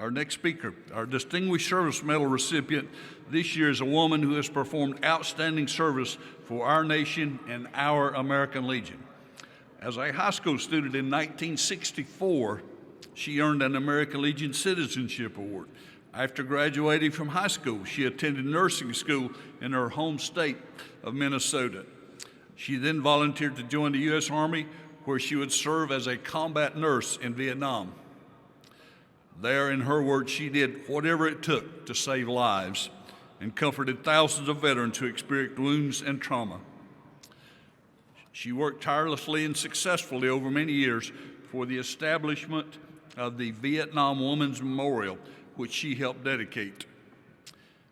Our next speaker, our Distinguished Service Medal recipient this year, is a woman who has performed outstanding service for our nation and our American Legion. As a high school student in 1964, she earned an American Legion Citizenship Award. After graduating from high school, she attended nursing school in her home state of Minnesota. She then volunteered to join the U.S. Army, where she would serve as a combat nurse in Vietnam. There, in her words, she did whatever it took to save lives and comforted thousands of veterans who experienced wounds and trauma. She worked tirelessly and successfully over many years for the establishment of the Vietnam Women's Memorial, which she helped dedicate.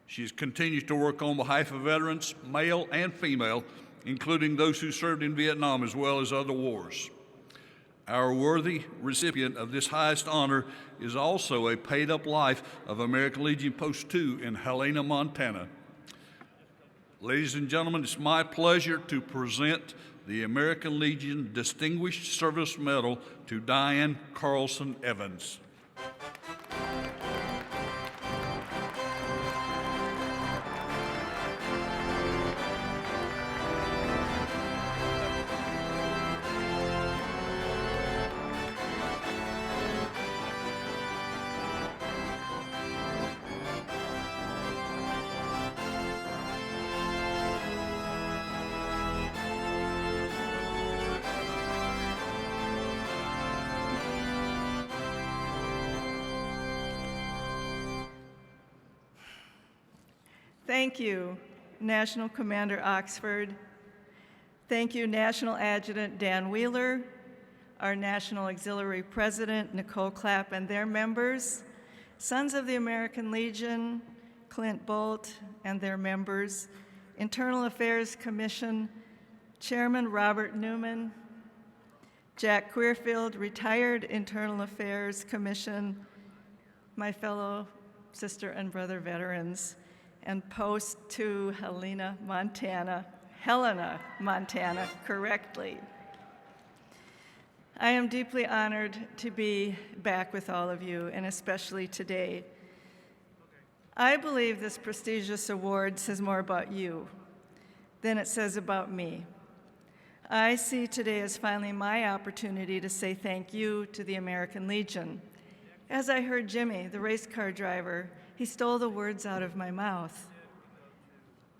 She has continued to work on behalf of veterans, male and female, including those who served in Vietnam as well as other wars. Our worthy recipient of this highest honor is also a paid-up life of American Legion Post 2 in Helena, Montana. Ladies and gentlemen, it's my pleasure to present the American Legion Distinguished Service Medal to Diane Carlson Evans. Thank you, National Commander Oxford. Thank you, National Adjutant Dan Wheeler, our National Auxiliary President, Nicole Clapp, and their members, Sons of the American Legion, Clint Bolt, and their members, Internal Affairs Commission, Chairman Robert Newman, Jack Queerfield, retired Internal Affairs Commission, my fellow sister and brother veterans, and Post 2 Helena, Montana, correctly. I am deeply honored to be back with all of you, and especially today. I believe this prestigious award says more about you than it says about me. I see today as finally my opportunity to say thank you to the American Legion. As I heard Jimmy, the race car driver, he stole the words out of my mouth.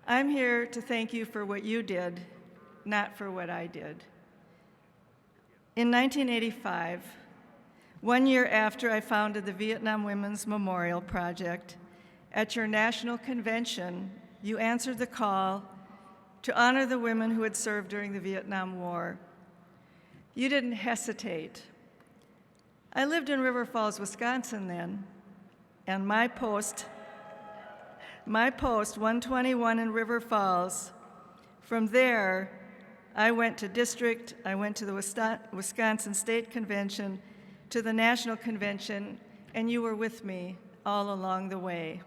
I'm here to thank you for what you did, not for what I did. In 1985, 1 year after I founded the Vietnam Women's Memorial Project, at your national convention, you answered the call to honor the women who had served during the Vietnam War. You didn't hesitate. I lived in River Falls, Wisconsin then, and my post 121 in River Falls, from there, I went to district, I went to the Wisconsin State Convention, to the National Convention, and you were with me all along the way.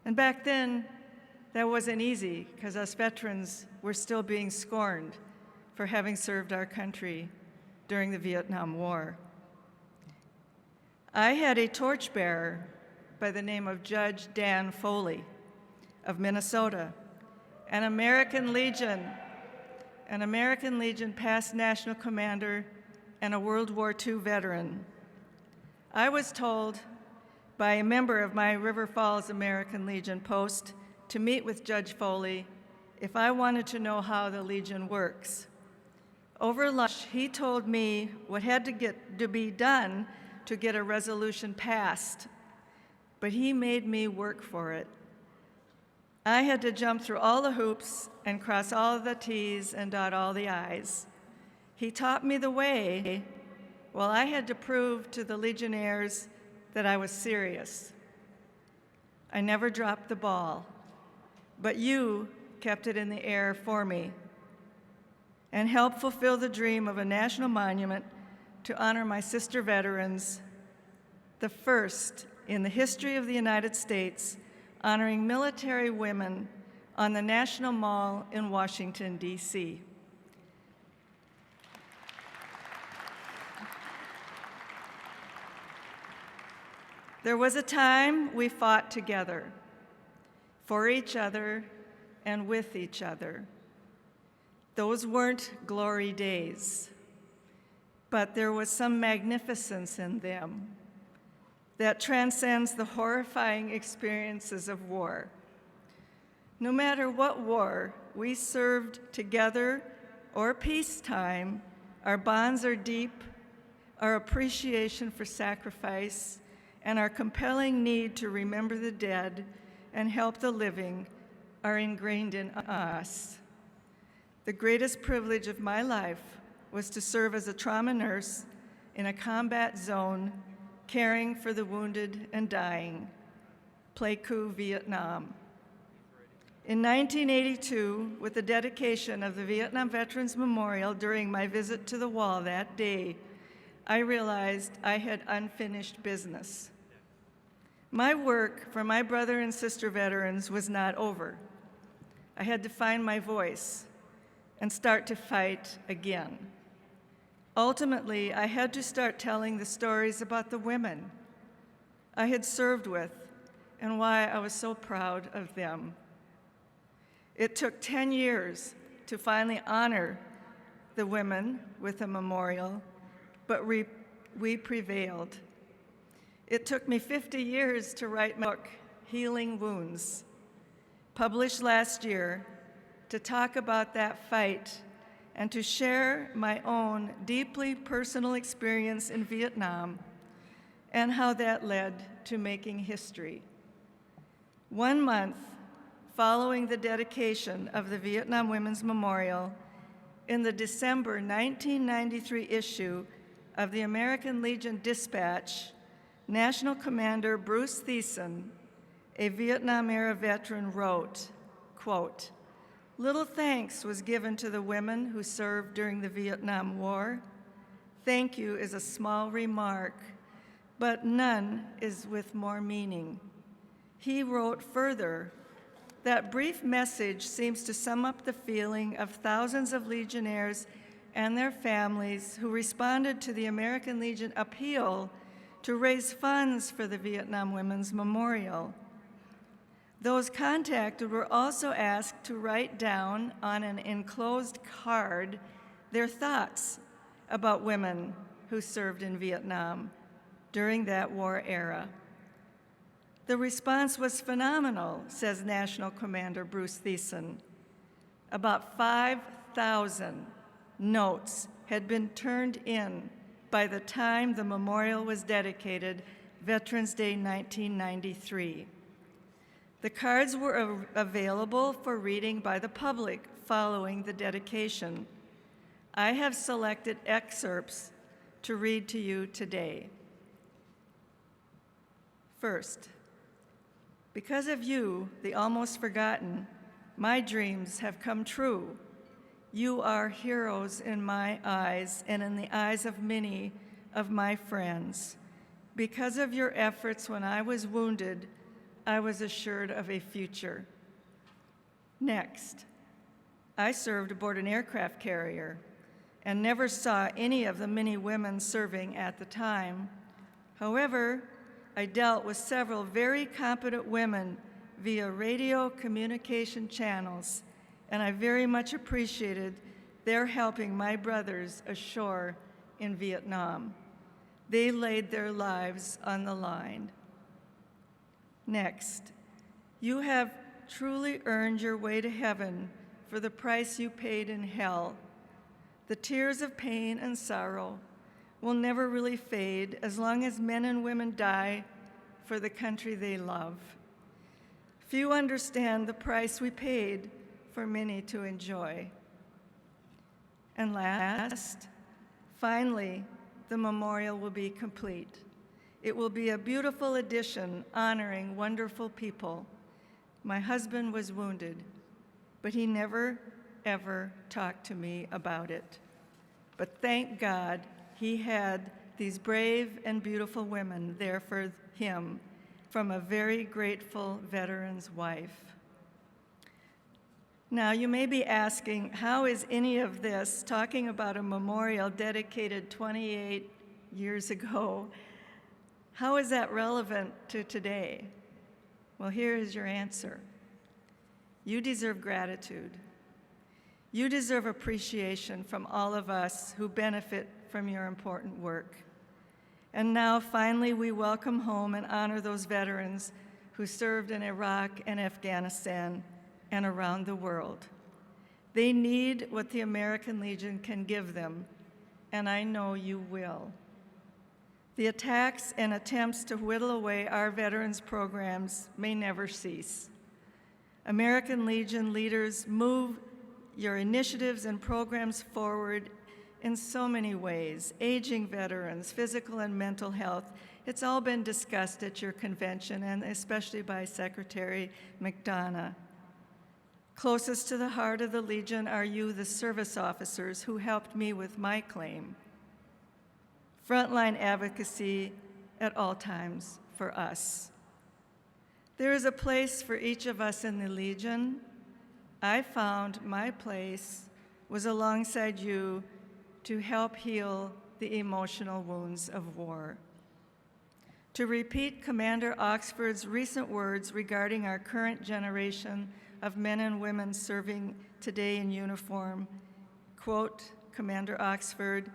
And back then, that wasn't easy, because us veterans were still being scorned for having served our country during the Vietnam War. I had a torchbearer by the name of Judge Dan Foley of Minnesota, an American Legion past national commander and a World War II veteran. I was told by a member of my River Falls American Legion post to meet with Judge Foley if I wanted to know how the Legion works. Over lunch, he told me what had to be done to get a resolution passed, but he made me work for it. I had to jump through all the hoops and cross all the T's and dot all the I's. He taught me the way, while I had to prove to the Legionnaires that I was serious. I never dropped the ball, but you kept it in the air for me and helped fulfill the dream of a national monument to honor my sister veterans, the first in the history of the United States honoring military women on the National Mall in Washington, D.C. There was a time we fought together, for each other and with each other. Those weren't glory days, but there was some magnificence in them that transcends the horrifying experiences of war. No matter what war we served together or peacetime, our bonds are deep, our appreciation for sacrifice, and our compelling need to remember the dead and help the living are ingrained in us. The greatest privilege of my life was to serve as a trauma nurse in a combat zone, caring for the wounded and dying, Pleiku, Vietnam. In 1982, with the dedication of the Vietnam Veterans Memorial during my visit to the wall that day, I realized I had unfinished business. My work for my brother and sister veterans was not over. I had to find my voice and start to fight again. Ultimately, I had to start telling the stories about the women I had served with and why I was so proud of them. It took 10 years to finally honor the women with a memorial, but we prevailed. It took me 50 years to write my book, Healing Wounds, published last year, to talk about that fight and to share my own deeply personal experience in Vietnam and how that led to making history. 1 month following the dedication of the Vietnam Women's Memorial, in the December 1993 issue of the American Legion Dispatch, National Commander Bruce Thiessen, a Vietnam-era veteran, wrote, quote, "Little thanks was given to the women who served during the Vietnam War. Thank you is a small remark, but none is with more meaning." He wrote further, "That brief message seems to sum up the feeling of thousands of Legionnaires and their families who responded to the American Legion appeal to raise funds for the Vietnam Women's Memorial. Those contacted were also asked to write down on an enclosed card their thoughts about women who served in Vietnam during that war era. The response was phenomenal," says National Commander Bruce Thiessen. About 5,000 notes had been turned in by the time the memorial was dedicated, Veterans Day 1993. The cards were available for reading by the public following the dedication. I have selected excerpts to read to you today. First, because of you, the almost forgotten, my dreams have come true. You are heroes in my eyes and in the eyes of many of my friends. Because of your efforts when I was wounded, I was assured of a future. Next, I served aboard an aircraft carrier and never saw any of the many women serving at the time. However, I dealt with several very competent women via radio communication channels, and I very much appreciated their helping my brothers ashore in Vietnam. They laid their lives on the line. Next, you have truly earned your way to heaven for the price you paid in hell. The tears of pain and sorrow will never really fade as long as men and women die for the country they love. Few understand the price we paid for many to enjoy. And last, finally, the memorial will be complete. It will be a beautiful addition honoring wonderful people. My husband was wounded, but he never, ever talked to me about it. But thank God he had these brave and beautiful women there for him from a very grateful veteran's wife. Now, you may be asking, how is any of this talking about a memorial dedicated 28 years ago? How is that relevant to today? Well, here is your answer. You deserve gratitude. You deserve appreciation from all of us who benefit from your important work. And now, finally, we welcome home and honor those veterans who served in Iraq and Afghanistan and around the world. They need what the American Legion can give them, and I know you will. The attacks and attempts to whittle away our veterans' programs may never cease. American Legion leaders move your initiatives and programs forward in so many ways. Aging veterans, physical and mental health, it's all been discussed at your convention, and especially by Secretary McDonough. Closest to the heart of the Legion are you, the service officers, who helped me with my claim. Frontline advocacy at all times for us. There is a place for each of us in the Legion. I found my place was alongside you to help heal the emotional wounds of war. To repeat Commander Oxford's recent words regarding our current generation of men and women serving today in uniform, quote, Commander Oxford,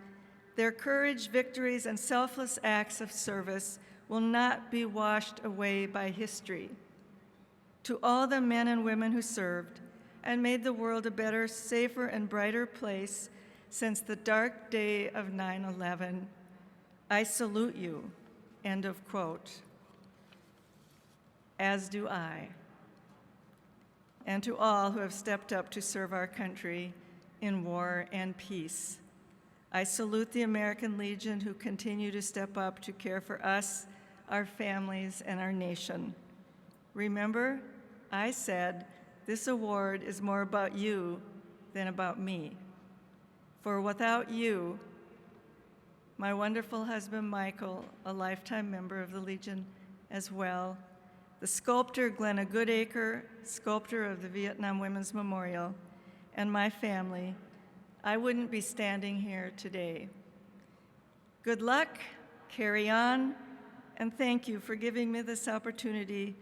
"Their courage, victories, and selfless acts of service will not be washed away by history. To all the men and women who served and made the world a better, safer, and brighter place since the dark day of 9/11, I salute you," end of quote. As do I. And to all who have stepped up to serve our country in war and peace. I salute the American Legion who continue to step up to care for us, our families, and our nation. Remember, I said this award is more about you than about me. For without you, my wonderful husband Michael, a lifetime member of the Legion as well, the sculptor Glenna Goodacre, sculptor of the Vietnam Women's Memorial, and my family, I wouldn't be standing here today. Good luck, carry on, and thank you for giving me this opportunity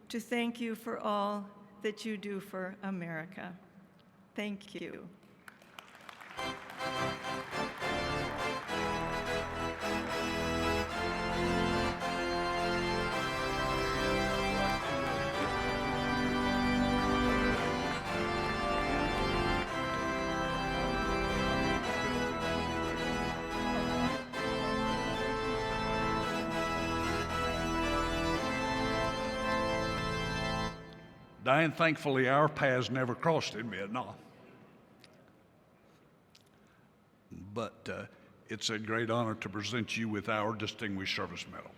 to thank you for all that you do for America. Thank you. Diane, thankfully our paths never crossed in Vietnam. But it's a great honor to present you with our Distinguished Service Medal.